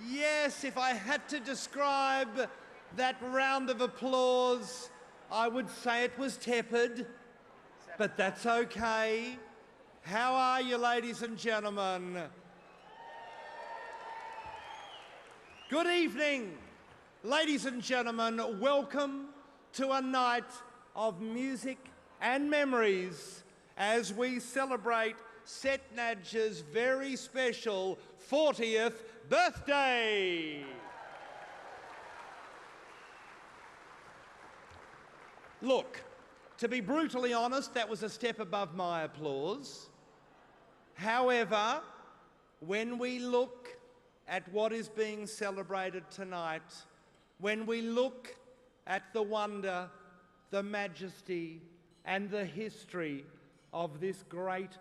Yes, if I had to describe that round of applause, I would say it was tepid, but that's okay. How are you, ladies and gentlemen? Good evening, ladies and gentlemen. Welcome to a night of music and memories as we celebrate Cetnaj's very special 40th birthday. Look, to be brutally honest, that was a step above my applause. However, when we look at what is being celebrated tonight, when we look at the wonder, the majesty, and the history of this great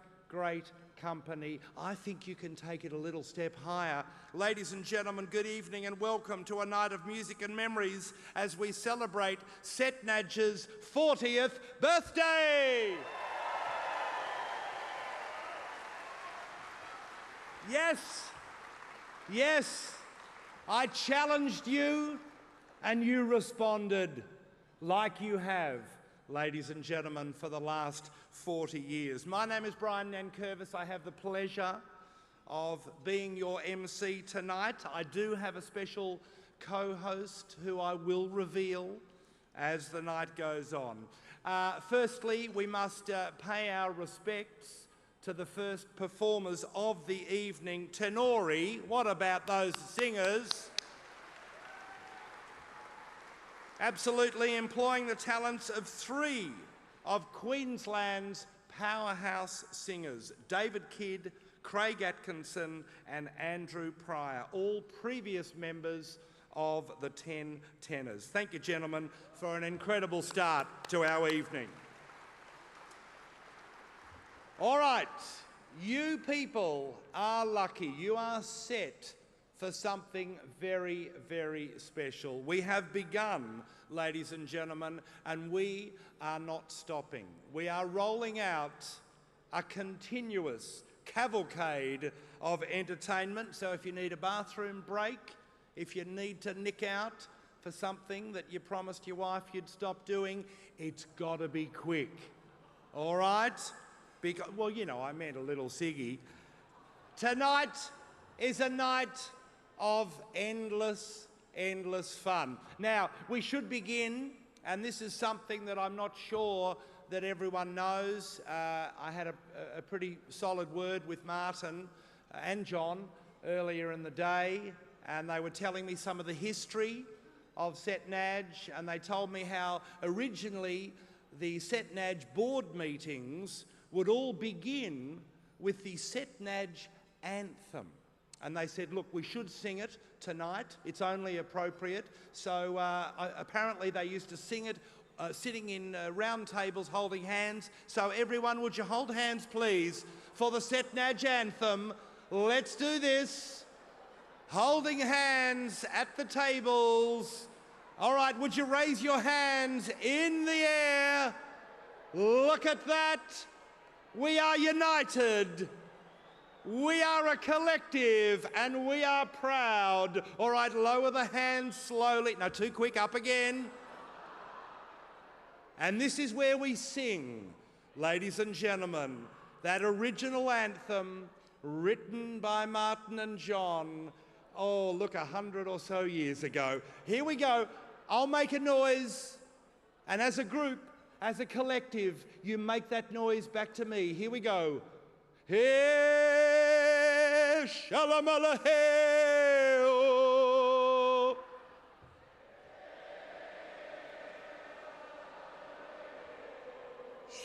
company, I think you can take it a little step higher. Ladies and gentlemen, good evening and welcome to a night of music and memories as we celebrate Cetnaj's 40th birthday. Yes, I challenged you and you responded like you have, ladies and gentlemen, for the last 40 years. My name is Brian Nankervis. I have the pleasure of being your MC tonight. I do have a special co-host who I will reveal as the night goes on. Firstly, we must pay our respects to the first performers of the evening, tenori. What about those singers? Absolutely employing the talents of three of Queensland's powerhouse singers, David Kidd, Craig Atkinson and Andrew Pryor, all previous members of the 10 Tenors. Thank you, gentlemen, for an incredible start to our evening. All right, you people are lucky. You are set for something very special. We have begun, ladies and gentlemen, and we are not stopping. We are rolling out a continuous cavalcade of entertainment. So if you need a bathroom break, if you need to nick out for something that you promised your wife you'd stop doing, it's got to be quick. All right? Because, well, you know, I meant a little ciggy. Tonight is a night of endless fun. Now, we should begin, and this is something that I'm not sure that everyone knows. I had a pretty solid word with Martin and John earlier in the day, and they were telling me some of the history of Cetnaj, and they told me how originally the Cetnaj board meetings would all begin with the Cetnaj anthem. And they said, look, we should sing it tonight. It's only appropriate. So apparently they used to sing it sitting in round tables holding hands. So everyone, would you hold hands, please, for the Cetnaj anthem? Let's do this. Holding hands at the tables. All right, would you raise your hands in the air? Look at that. We are united. We are a collective and we are proud. All right, lower the hands slowly. No, too quick, up again. And this is where we sing, ladies and gentlemen, that original anthem written by Martin and John, oh, look, 100 or so years ago. Here we go. I'll make a noise, and as a group, as a collective, you make that noise back to me. Here we go. Hey, shalamala, hey, oh.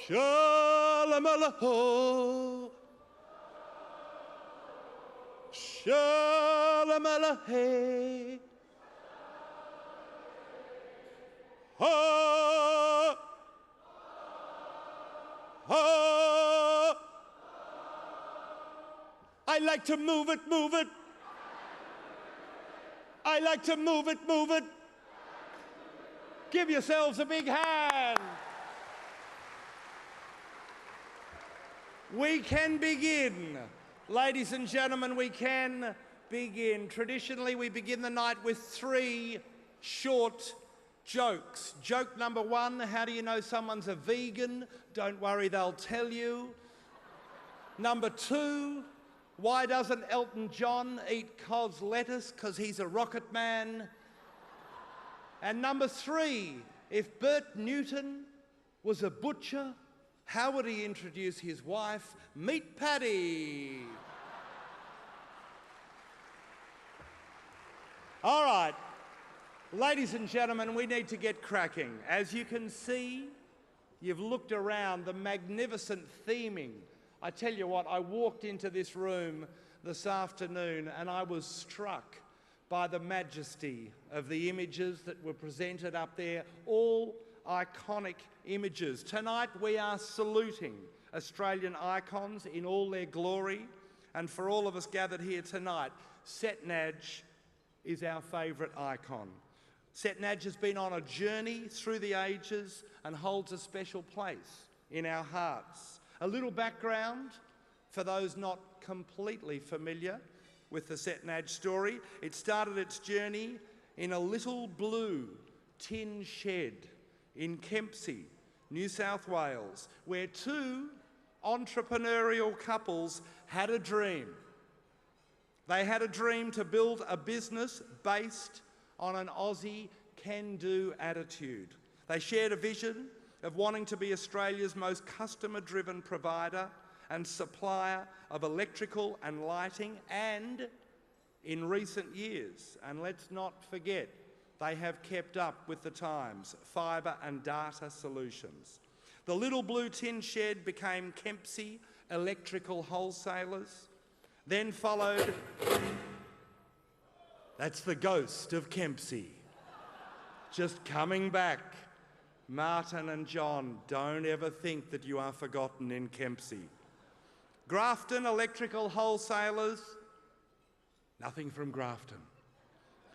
Shalamala, oh. Shalamala, hey. Oh. Oh. I like to move it, move it. I like to move it, move it. Give yourselves a big hand. We can begin. Ladies and gentlemen, we can begin. Traditionally, we begin the night with 3 short jokes. Joke number 1, how do you know someone's a vegan? Don't worry, they'll tell you. Number 2, why doesn't Elton John eat cos lettuce? Because he's a rocket man. And number 3, if Bert Newton was a butcher, how would he introduce his wife? Meet Paddy. All right, ladies and gentlemen, we need to get cracking. As you can see, you've looked around, the magnificent theming. I tell you what, I walked into this room this afternoon and I was struck by the majesty of the images that were presented up there, all iconic images. Tonight we are saluting Australian icons in all their glory, and for all of us gathered here tonight, Cetnaj is our favourite icon. Cetnaj has been on a journey through the ages and holds a special place in our hearts. A little background for those not completely familiar with the Cetnaj story. It started its journey in a little blue tin shed in Kempsey, New South Wales, where 2 entrepreneurial couples had a dream. They had a dream to build a business based on an Aussie can-do attitude. They shared a vision of wanting to be Australia's most customer-driven provider and supplier of electrical and lighting, and in recent years, and let's not forget, they have kept up with the times, fibre and data solutions. The little blue tin shed became Kempsey Electrical Wholesalers, then followed, that's the ghost of Kempsey, just coming back. Martin and John, don't ever think that you are forgotten in Kempsey. Grafton Electrical Wholesalers, nothing from Grafton.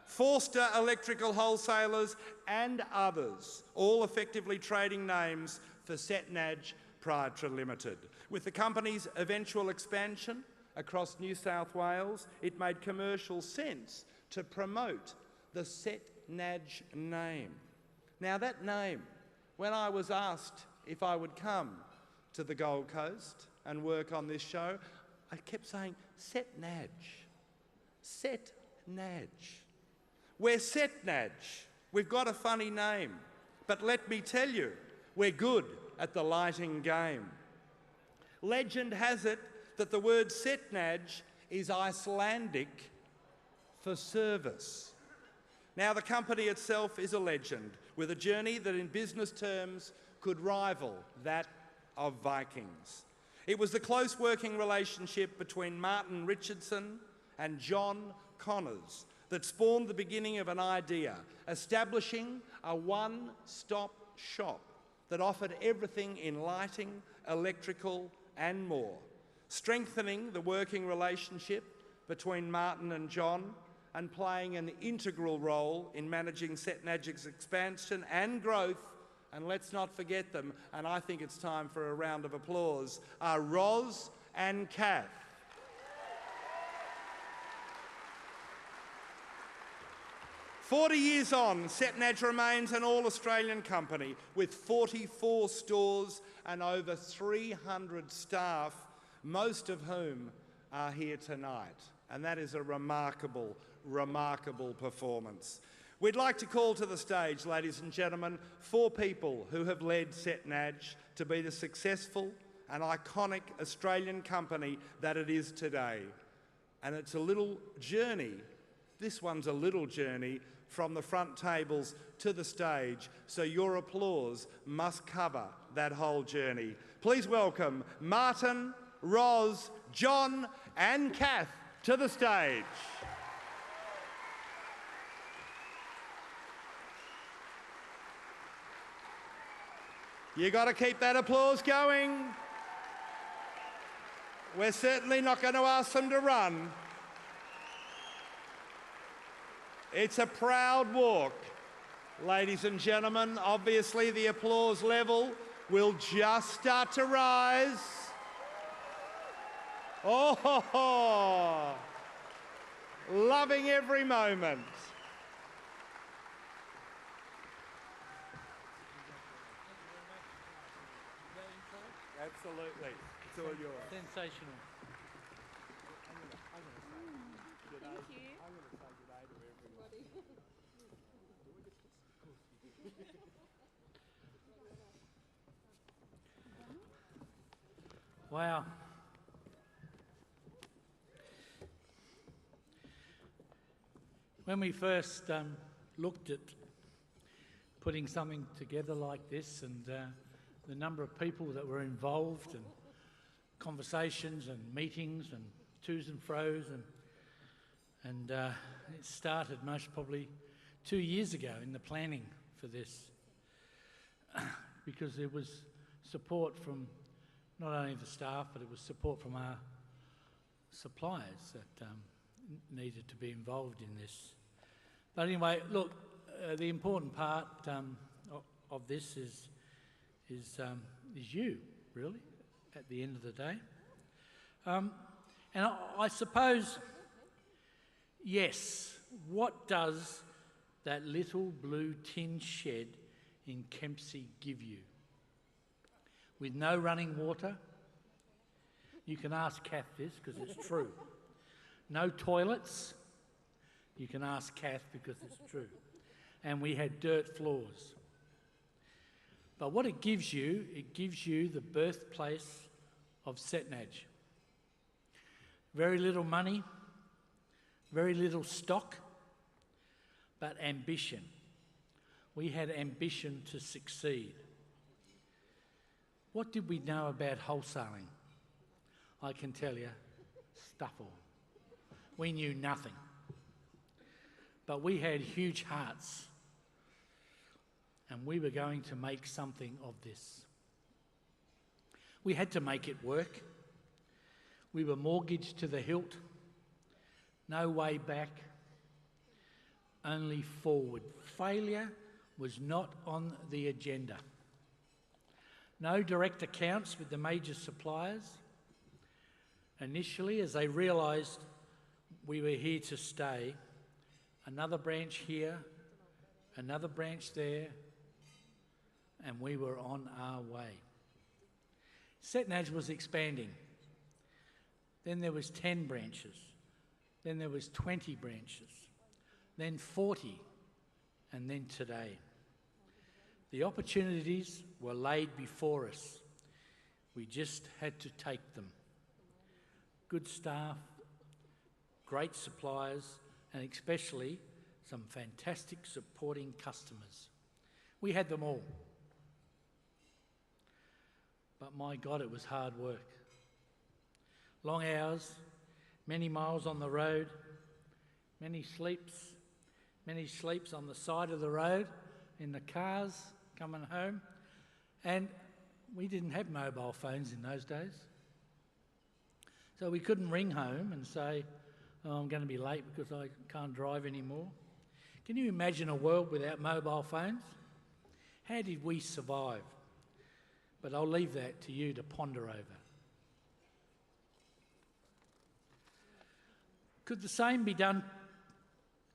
Forster Electrical Wholesalers and others, all effectively trading names for Cetnaj Proprietary Limited. With the company's eventual expansion across New South Wales, it made commercial sense to promote the Cetnaj name. Now that name, when I was asked if I would come to the Gold Coast and work on this show, I kept saying, Cetnaj, Cetnaj. We're Cetnaj. We've got a funny name, but let me tell you, we're good at the lighting game. Legend has it that the word Cetnaj is Icelandic for service. Now, the company itself is a legend, with a journey that in business terms could rival that of Vikings. It was the close working relationship between Martin Richardson and John Connors that spawned the beginning of an idea, establishing a one-stop shop that offered everything in lighting, electrical and more, strengthening the working relationship between Martin and John and playing an integral role in managing Cetnaj's expansion and growth. And let's not forget them, and I think it's time for a round of applause, are Roz and Kath. "40 years on, Cetnaj remains an all-Australian company with 44 stores and over 300 staff, most of whom are here tonight. And that is a remarkable, remarkable performance. We'd like to call to the stage, ladies and gentlemen, 4 people who have led Cetnaj to be the successful and iconic Australian company that it is today. And it's a little journey. This one's a little journey from the front tables to the stage, so your applause must cover that whole journey. Please welcome Martin, Roz, John and Kath to the stage. You got to keep that applause going. We're certainly not going to ask them to run. It's a proud walk, ladies and gentlemen. Obviously, the applause level will just start to rise. Oh, ho, ho. loving every moment. Absolutely. It's all yours. Sensational. Thank you. I'm going to say good day to everybody. Wow. When we first looked at putting something together like this, and the number of people that were involved, and conversations and meetings and to's and fro's, and it started most probably 2 years ago in the planning for this, because there was support from not only the staff, but it was support from our suppliers that needed to be involved in this. But anyway, look, the important part of this is you, really, at the end of the day. And I suppose, yes, what does that little blue tin shed in Kempsey give you? With no running water? You can ask Kath this because it's true. No toilets? You can ask Kath because it's true. And we had dirt floors. But what it gives you the birthplace of Cetnaj. Very little money, very little stock, but ambition. We had ambition to succeed. What did we know about wholesaling? I can tell you, stuff all. We knew nothing. But we had huge hearts, and we were going to make something of this. We had to make it work. We were mortgaged to the hilt. No way back, only forward. Failure was not on the agenda. No direct accounts with the major suppliers. Initially, as they realised we were here to stay, another branch here, another branch there, and we were on our way. Cetnaj was expanding. Then there was 10 branches. Then there was 20 branches. Then 40, and then today. The opportunities were laid before us. We just had to take them. Good staff, great suppliers, and especially some fantastic supporting customers. We had them all. But my God, it was hard work. Long hours, many miles on the road, many sleeps on the side of the road, in the cars, coming home. And we didn't have mobile phones in those days. So we couldn't ring home and say, oh, I'm going to be late because I can't drive anymore. Can you imagine a world without mobile phones? How did we survive? But I'll leave that to you to ponder over. Could the same be done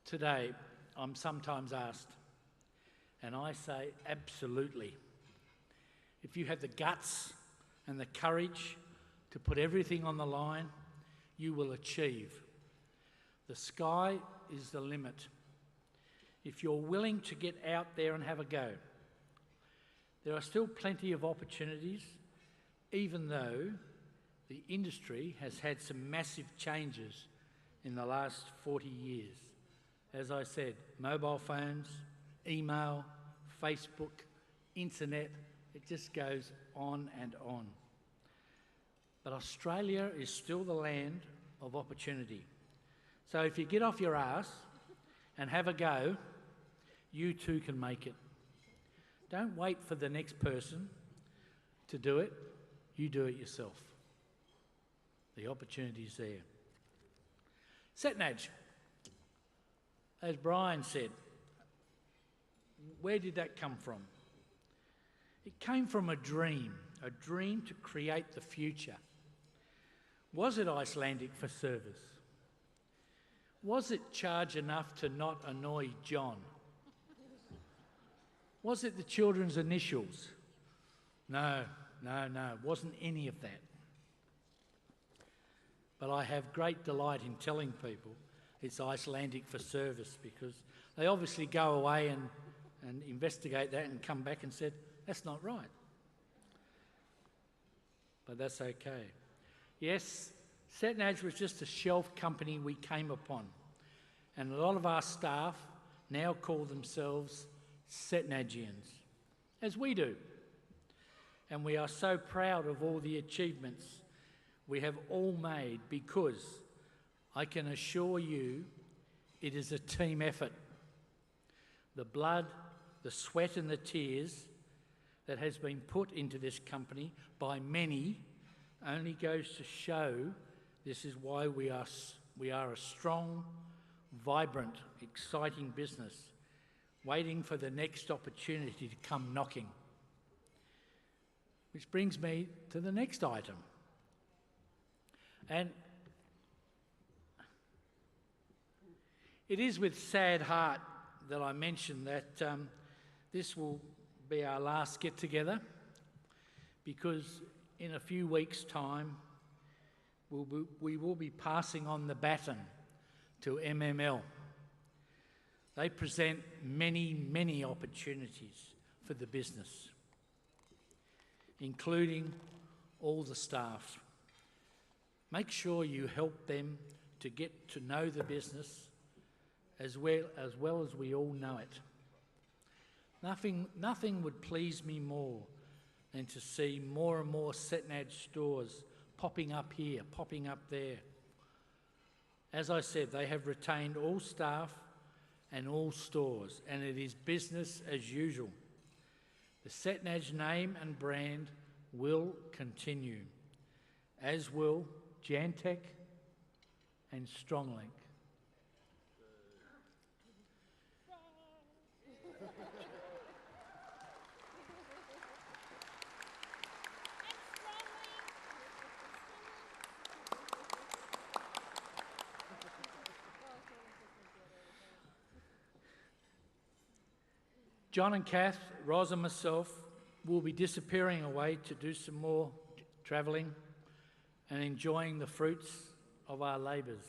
today? I'm sometimes asked. And I say, absolutely. If you have the guts and the courage to put everything on the line, you will achieve. The sky is the limit. If you're willing to get out there and have a go, there are still plenty of opportunities, even though the industry has had some massive changes in the last 40 years. As I said, mobile phones, email, Facebook, internet, it just goes on and on. But Australia is still the land of opportunity. So if you get off your ass and have a go, you too can make it. Don't wait for the next person to do it, you do it yourself. The opportunity's there. Cetnaj, as Brian said, where did that come from? It came from a dream to create the future. Was it Icelandic for service? Was it charge enough to not annoy John? Was it the children's initials? No, it wasn't any of that. But I have great delight in telling people it's Icelandic for service, because they obviously go away and investigate that and come back and said, that's not right. But that's okay. Yes, Cetnaj was just a shelf company we came upon, and a lot of our staff now call themselves Cetnagians, as we do. And we are so proud of all the achievements we have all made, because I can assure you it is a team effort. The blood, the sweat and the tears that has been put into this company by many only goes to show this is why we are a strong, vibrant, exciting business, waiting for the next opportunity to come knocking. Which brings me to the next item. And it is with sad heart that I mention that this will be our last get-together, because in a few weeks' time we will be passing on the baton to MML. They present many opportunities for the business, including all the staff. Make sure you help them to get to know the business as well as we all know it. Nothing would please me more than to see more and more Cetnaj stores popping up here, popping up there. As I said, they have retained all staff and all stores, and it is business as usual. The Cetnaj name and brand will continue, as will Jantech and Stronglink. John and Kath, Ros and myself will be disappearing away to do some more travelling and enjoying the fruits of our labours.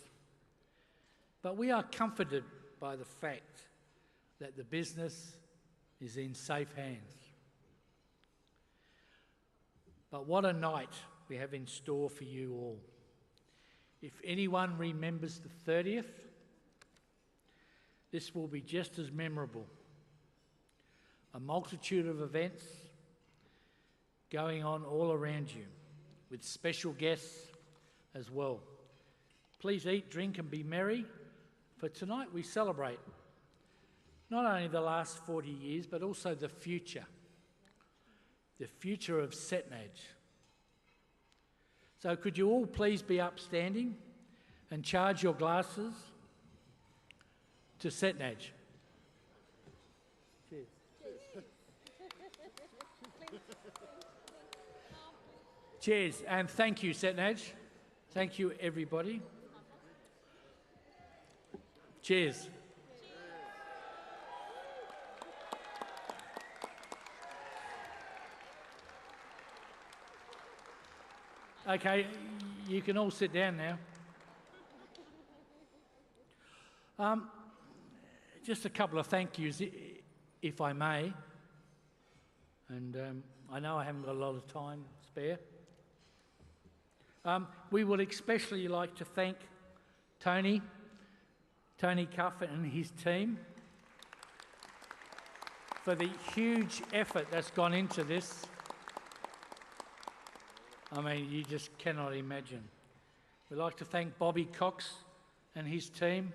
But we are comforted by the fact that the business is in safe hands. But what a night we have in store for you all. If anyone remembers the 30th, this will be just as memorable. A multitude of events going on all around you, with special guests as well. Please eat, drink and be merry, for tonight we celebrate not only the last 40 years, but also the future of Cetnaj. So could you all please be upstanding and charge your glasses to Cetnaj. Cheers. Cheers, and thank you, Cetnaj. Thank you, everybody. Cheers. Okay, you can all sit down now. Just a couple of thank yous, if I may. And I know I haven't got a lot of time spare. We would especially like to thank Tony Cuff and his team for the huge effort that's gone into this. I mean, you just cannot imagine. We'd like to thank Bobby Cox and his team.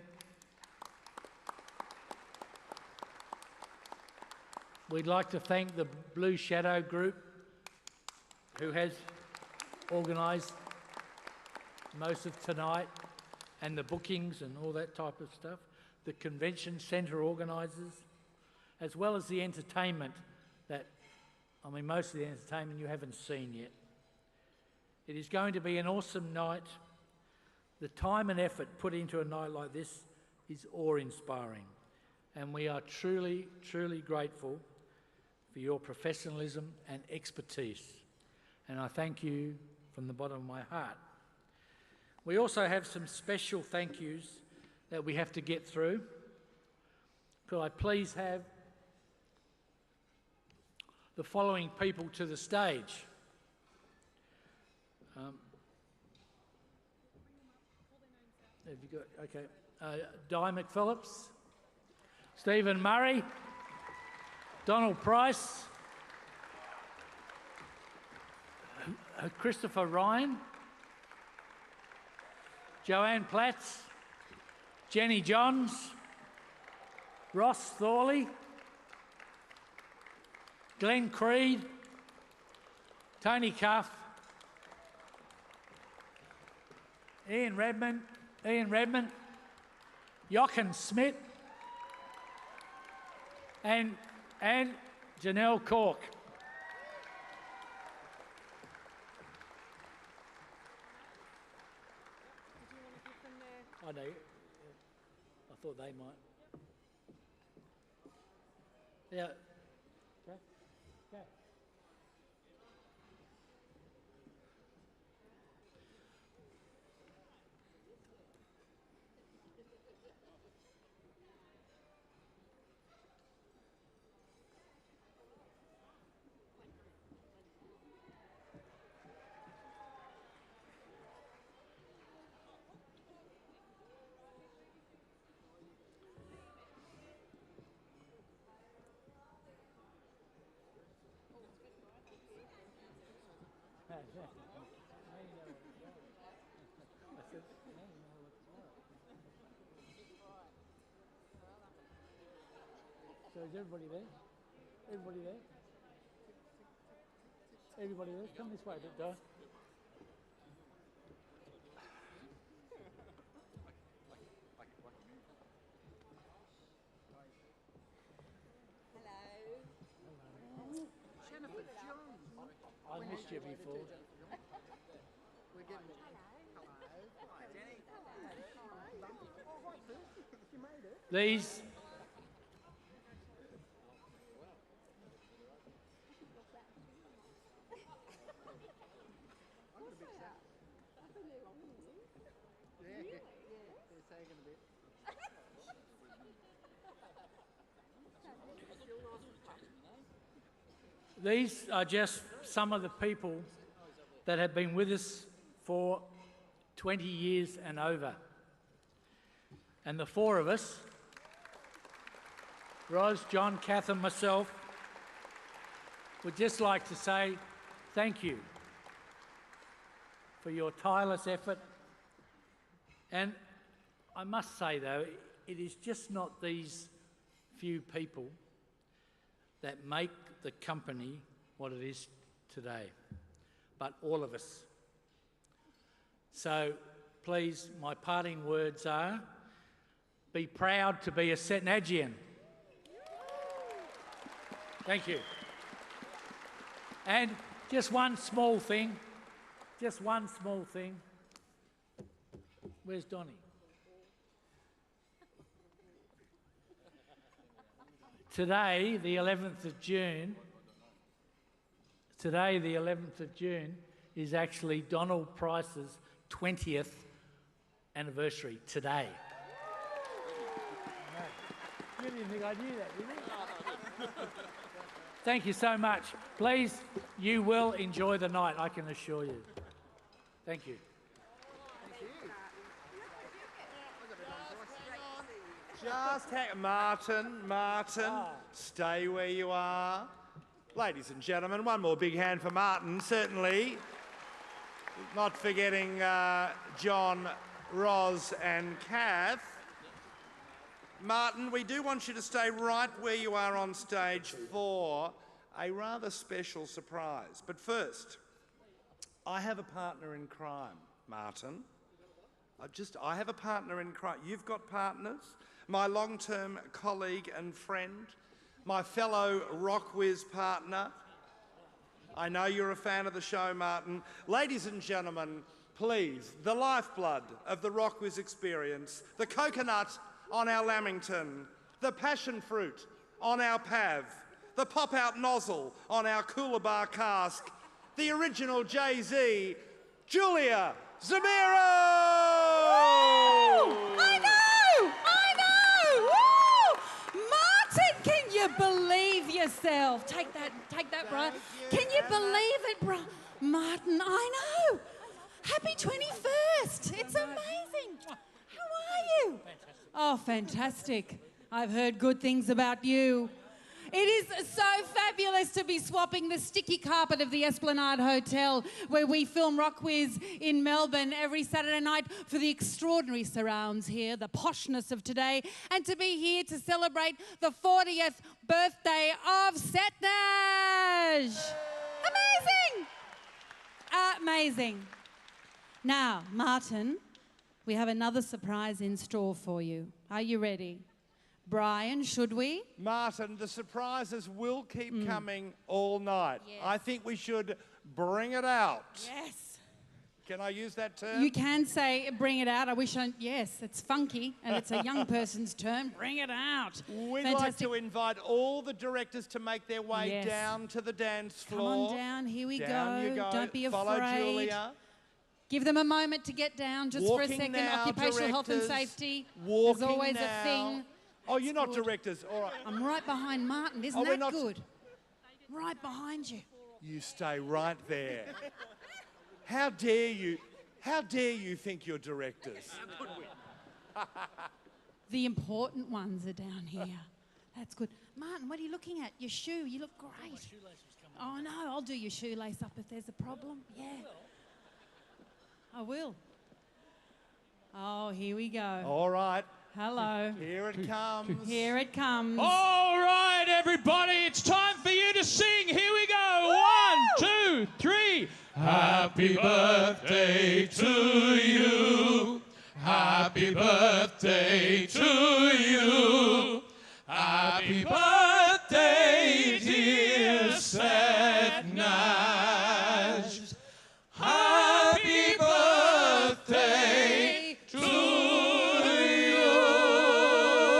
We'd like to thank the Blue Shadow Group, who has organised most of tonight, and the bookings and all that type of stuff, the convention centre organisers, as well as the entertainment that, I mean, most of the entertainment you haven't seen yet. It is going to be an awesome night The time and effort put into a night like this is awe-inspiring, and we are truly, truly grateful for your professionalism and expertise, and I thank you from the bottom of my heart. We also have some special thank yous that we have to get through. Could I please have the following people to the stage? Have you got, okay. Di McPhillips, Stephen Murray, Donald Price, Christopher Ryan, Joanne Platts, Jenny Johns, Ross Thorley, Glenn Creed, Tony Cuff, Ian Redmond, Jochen Smith, and Janelle Cork. I know. I thought they might. Yeah. Okay. Okay. So is everybody there? Everybody there? Everybody there? Come this way a bit, Di. I missed you before. These These are just some of the people that have been with us for 20 years and over. And the four of us, Ros, John, Kath and myself, would just like to say thank you for your tireless effort. And I must say though, it is just not these few people that make the company what it is today, but all of us. So please, my parting words are, be proud to be a Cetnajian. Thank you. And just one small thing, Where's Donnie? Today, the 11th of June, is actually Donald Price's 20th anniversary today. You didn't think I knew that, did you? Thank you so much. Please, you will enjoy the night, I can assure you. Thank you. Just Martin, stay where you are. Ladies and gentlemen, one more big hand for Martin, certainly. Not forgetting John, Ros and Kath. Martin, we do want you to stay right where you are on stage for a rather special surprise. But first, I have a partner in crime, Martin. I have a partner in crime. You've got partners. My long-term colleague and friend, my fellow Rock Whiz partner. I know you're a fan of the show, Martin. Ladies and gentlemen, please, the lifeblood of the Rockwiz experience, the coconut on our Lamington, the passion fruit on our Pav, the pop-out nozzle on our Coolabah cask, the original Jay-Z, Julia Zamiro! I know! Woo! Martin, can you believe yourself? Take that, Brian. Can you believe it, Martin? I know. Happy 21st. It's amazing. How are you? Oh, fantastic. I've heard good things about you. It is so fabulous to be swapping the sticky carpet of the Esplanade Hotel, where we film Rockwiz in Melbourne every Saturday night, for the extraordinary surrounds here, the poshness of today, and to be here to celebrate the 40th birthday of Cetnaj. Amazing! Amazing. Now, Martin, we have another surprise in store for you. Are you ready? Brian, should we? Martin, the surprises will keep coming all night. Yes. I think we should bring it out. Yes. Can I use that term? You can say bring it out. Yes, it's funky and it's a young person's term. Bring it out. We'd like to invite all the directors to make their way Yes. down to the dance Come floor. on down. Here we Down go. you go. Don't be Follow afraid. Julia. Give them a moment to get down just for a Walking second. now, Occupational health and directors. safety. Walking There's always now. a thing. Oh, you're not good. directors. All right. I'm right behind Martin. Isn't we're that not- good? Right behind you. You stay right there. How dare you? How dare you think you're directors? The important ones are down here. That's good. Martin, what are you looking at? Your shoe. You look great. Oh, no, I'll do your shoelace up if there's a problem. Yeah. I will. Oh, here we go. All right. Hello. Here it comes. Here it comes. All right, everybody, it's time for you to sing. Here we go. 1, 2, 3. Happy birthday to you. Happy birthday to you. Happy birthday, dear Cetnaj. Happy birthday to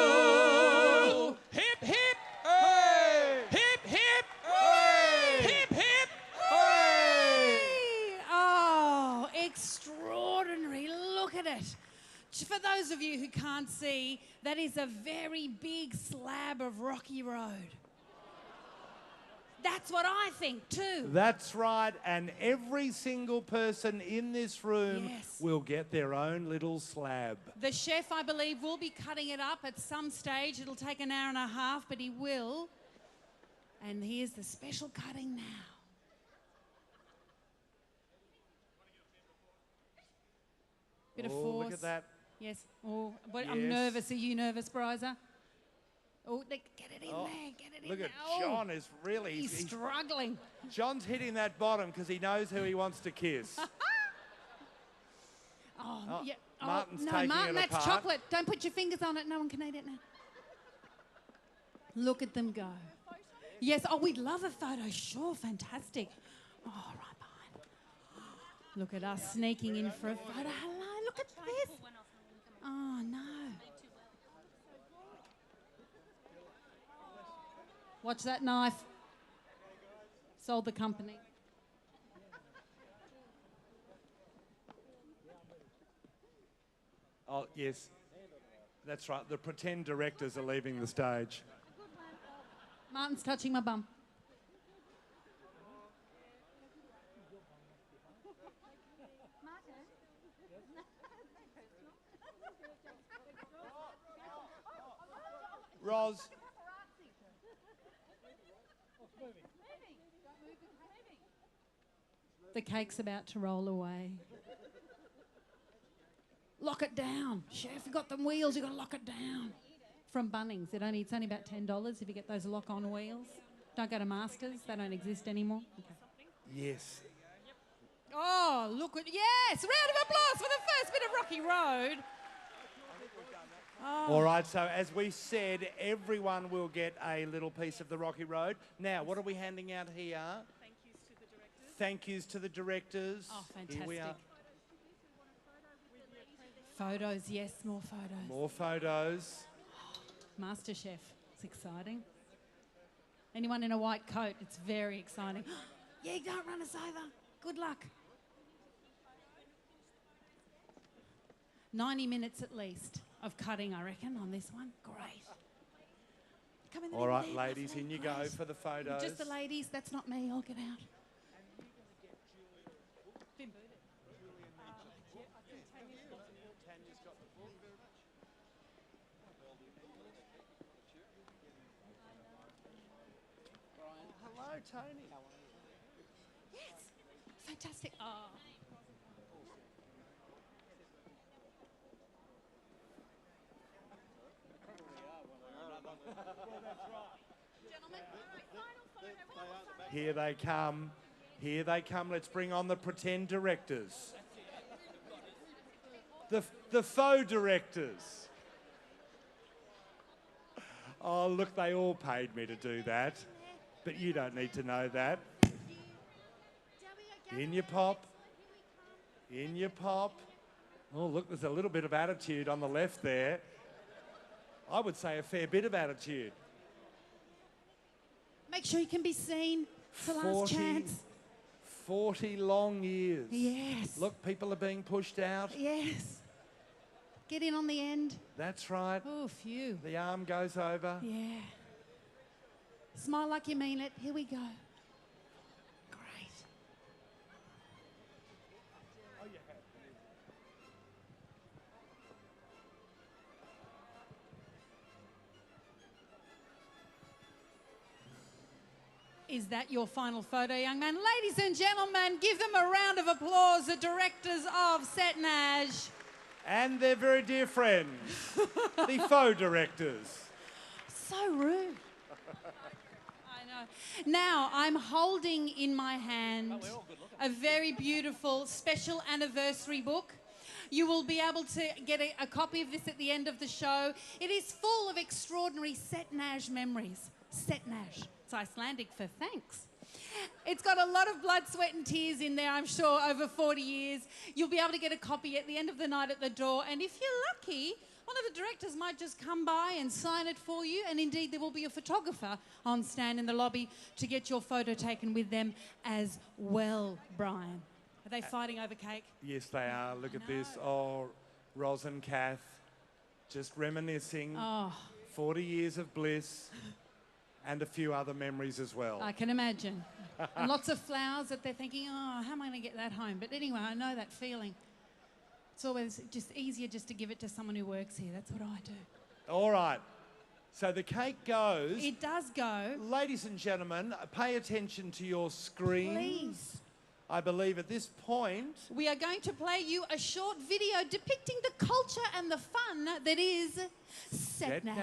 you. Hip, hip. Hey! Hip, hip. Hey! Hip, hip. Hey! Oh, extraordinary. Look at it. For those of you who can't see, that is a very big slab of rocky road. That's what I think too. That's right, and every single person in this room Yes. will get their own little slab. The chef, I believe, will be cutting it up at some stage. It'll take an hour and a half, but he will. And here's the special cutting now. Bit of Oh, force. look at that. Yes. Oh, but I'm Yes. nervous. Are you nervous, Bryza? Oh, get it in Oh, there. Get it in Look there. at Oh, John is really... He's struggling. John's hitting that bottom because he knows who he wants to kiss. Oh, yeah. Oh, Martin's no, taking Martin, it that's apart. chocolate. Don't put your fingers on it. No one can eat it now. Look at them go. Yes. Oh, we'd love a photo. Sure. Fantastic. Oh, right behind. Look at us sneaking in for a photo. Hello. Look at this. Oh, no. Watch that knife. Sold the company. Oh, yes. That's right. The pretend directors are leaving the stage. Martin's touching my bum. Roz, The cake's about to roll away. Lock it down. Chef, you've got them wheels, you've got to lock it down. From Bunnings. It's only about $10 if you get those lock-on wheels. Don't go to Masters. They don't exist anymore. Okay. yes. Oh, look at... Yes! Round of applause for the first bit of Rocky Road. All right, so as we said, everyone will get a little piece of the Rocky Road. Now, what are we handing out here? Thank yous to the directors. Thank yous to the directors. Oh, Here we are. fantastic. Photos, yes, more photos. More photos. MasterChef, it's exciting. Anyone in a white coat, it's very exciting. Yeah, don't run us over. Good luck. 90 minutes at least of cutting, I reckon, on this one. Great. Come in the All middle right, there, ladies, lovely, in you go great. for the photos. Just the ladies, that's not me, I'll get out. Hello, Tony. How are you? Yes, fantastic. Oh. Gentlemen, all right, final photo. Here they come. Here they come. Let's bring on the pretend directors. The faux directors. Oh, look, they all paid me to do that. But you don't need to know that. In you pop. In you pop. Oh, look, there's a little bit of attitude on the left there. I would say a fair bit of attitude. Make sure you can be seen. It's the last chance. 40 long years. Yes. Look, people are being pushed out. Yes. Get in on the end. That's right. Oh, phew. The arm goes over. Yeah. Smile like you mean it. Here we go. Great. Is that your final photo, young man? Ladies and gentlemen, give them a round of applause, the directors of Cetnaj. And their very dear friends, the faux directors. So rude. I know. Now, I'm holding in my hand a very beautiful special anniversary book. You will be able to get a copy of this at the end of the show. It is full of extraordinary Cetnaj memories. Cetnaj. It's Icelandic for thanks. It's got a lot of blood, sweat and tears in there, I'm sure, over 40 years. You'll be able to get a copy at the end of the night at the door. And if you're lucky, one of the directors might just come by and sign it for you. And indeed, there will be a photographer on stand in the lobby to get your photo taken with them as well, Brian. Are they fighting over cake? Yes, they are. Look at this. Oh, Ros and Kath, just reminiscing. Oh, 40 years of bliss and a few other memories as well. I can imagine. And lots of flowers that they're thinking, oh, how am I going to get that home? But anyway, I know that feeling. It's always just easier just to give it to someone who works here. That's what I do. All right. So the cake goes. It does go. Ladies and gentlemen, pay attention to your screens. Please. I believe at this point... We are going to play you a short video depicting the culture and the fun that is Cetnaj.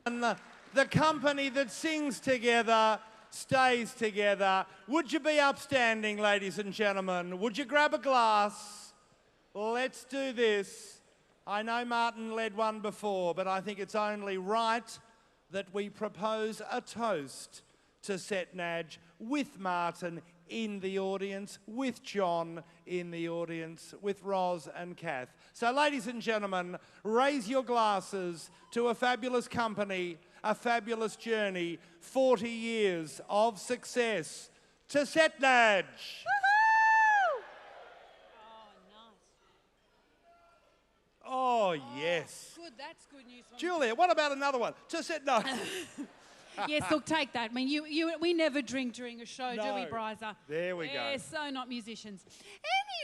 And the company that sings together stays together. Would you be upstanding, ladies and gentlemen? Would you grab a glass? Let's do this. I know Martin led one before, but I think it's only right that we propose a toast to Cetnaj with Martin in the audience, with John in the audience, with Ros and Kath. So, ladies and gentlemen, raise your glasses to a fabulous company, a fabulous journey, 40 years of success to Cetnaj. Oh, yes. Good, that's good news. Julia, what about another one? To Cetnaj. Yes, look, take that. I mean, we never drink during a show, do we, No. Bryza? There we go. We're so not musicians.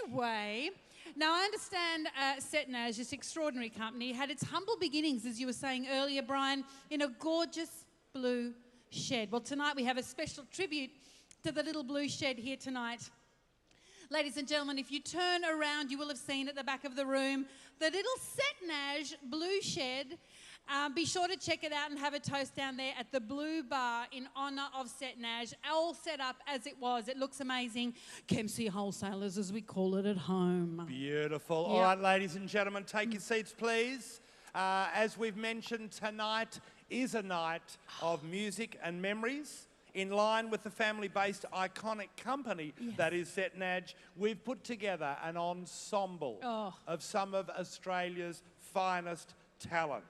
Anyway, now I understand Cetnaj, this extraordinary company, had its humble beginnings, as you were saying earlier, Brian, in a gorgeous blue shed. Well, tonight we have a special tribute to the little blue shed here tonight. Ladies and gentlemen, if you turn around, you will have seen at the back of the room the little Cetnaj blue shed. Be sure to check it out and have a toast down there at the Blue Bar in honour of Cetnaj. All set up as it was. It looks amazing. Kempsey Wholesalers, as we call it at home. Beautiful. Yep. All right, ladies and gentlemen, take your seats, please. As we've mentioned, tonight is a night of music and memories. in line with the family-based iconic company that is Cetnaj, we've put together an ensemble of some of Australia's finest talent.